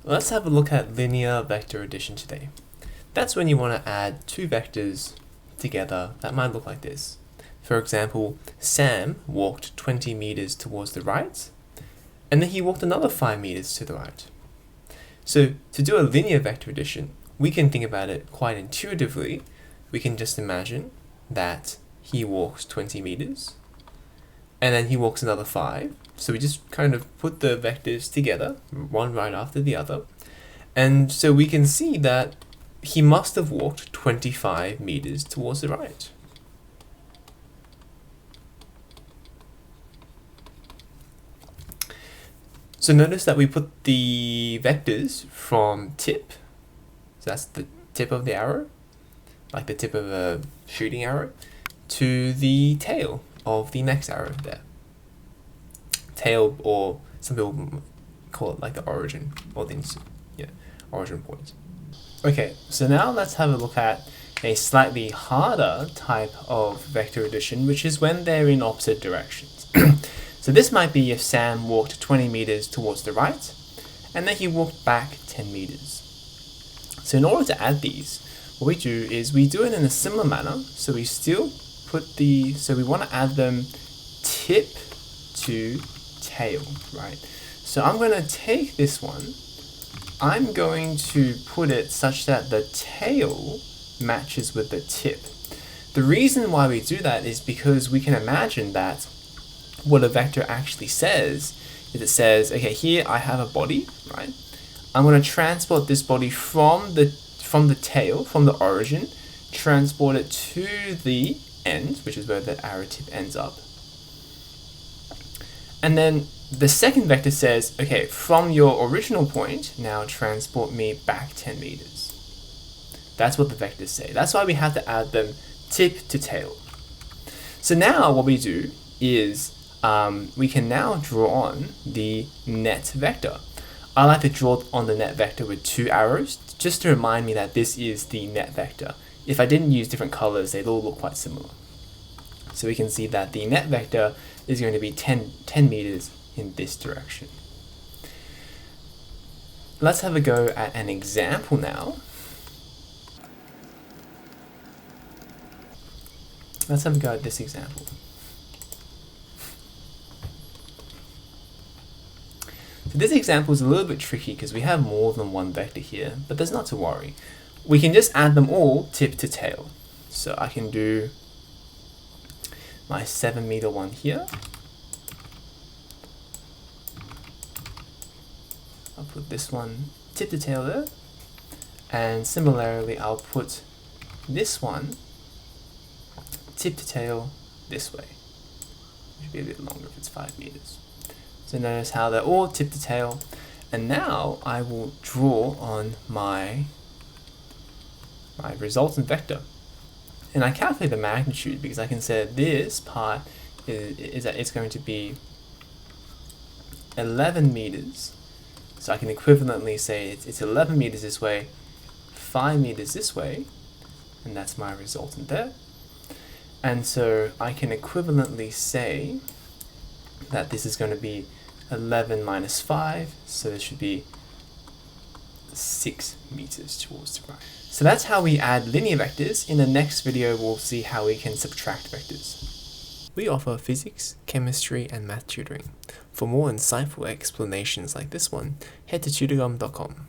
Let's have a look at linear vector addition today. That's when you want to add two vectors together that might look like this. For example, Sam walked 20 meters towards the right, and then he walked another 5 meters to the right. So to do a linear vector addition, we can think about it quite intuitively. We can just imagine that he walks 20 meters, and then he walks another 5. So we just kind of put the vectors together, one right after the other. And so we can see that he must have walked 25 meters towards the right. So notice that we put the vectors from tip, so that's the tip of the arrow, like the tip of a shooting arrow, to the tail of the next arrow there. Tail, or some people call it like the origin, or the origin point. Okay, so now let's have a look at a slightly harder type of vector addition, which is when they're in opposite directions. So this might be if Sam walked 20 meters towards the right, and then he walked back 10 meters. So in order to add these, what we do is we do it in a similar manner. So we still put so we want to add them tip to tail, right? So I'm going to take this one, I'm going to put it such that the tail matches with the tip. The reason why we do that is because we can imagine that what a vector actually says is it says, okay, here I have a body, right? I'm going to transport this body from the tail, from the origin, transport it to the end, which is where the arrow tip ends up. And then the second vector says, okay, from your original point, now transport me back 10 meters. That's what the vectors say. That's why we have to add them tip to tail. So now what we do is we can now draw on the net vector. I like to draw on the net vector with 2 arrows, just to remind me that this is the net vector. If I didn't use different colors, they'd all look quite similar. So we can see that the net vector is going to be 10 meters in this direction. Let's have a go at an example now. Let's have a go at this example. So this example is a little bit tricky because we have more than one vector here, but there's not to worry. We can just add them all tip to tail. So I can do my 7 meter one here. I'll put this one tip to tail there. And similarly, I'll put this one tip to tail this way. It should be a bit longer if it's 5 meters. So notice how they're all tip to tail. And now I will draw on my resultant vector. And I calculate the magnitude because I can say this part is that it's going to be 11 meters. So I can equivalently say it's 11 meters this way, 5 meters this way, and that's my resultant there. And so I can equivalently say that this is going to be 11 minus 5, so it should be 6 meters towards the right. So that's how we add linear vectors. In the next video, we'll see how we can subtract vectors. We offer physics, chemistry, and math tutoring. For more insightful explanations like this one, head to tutorgum.com.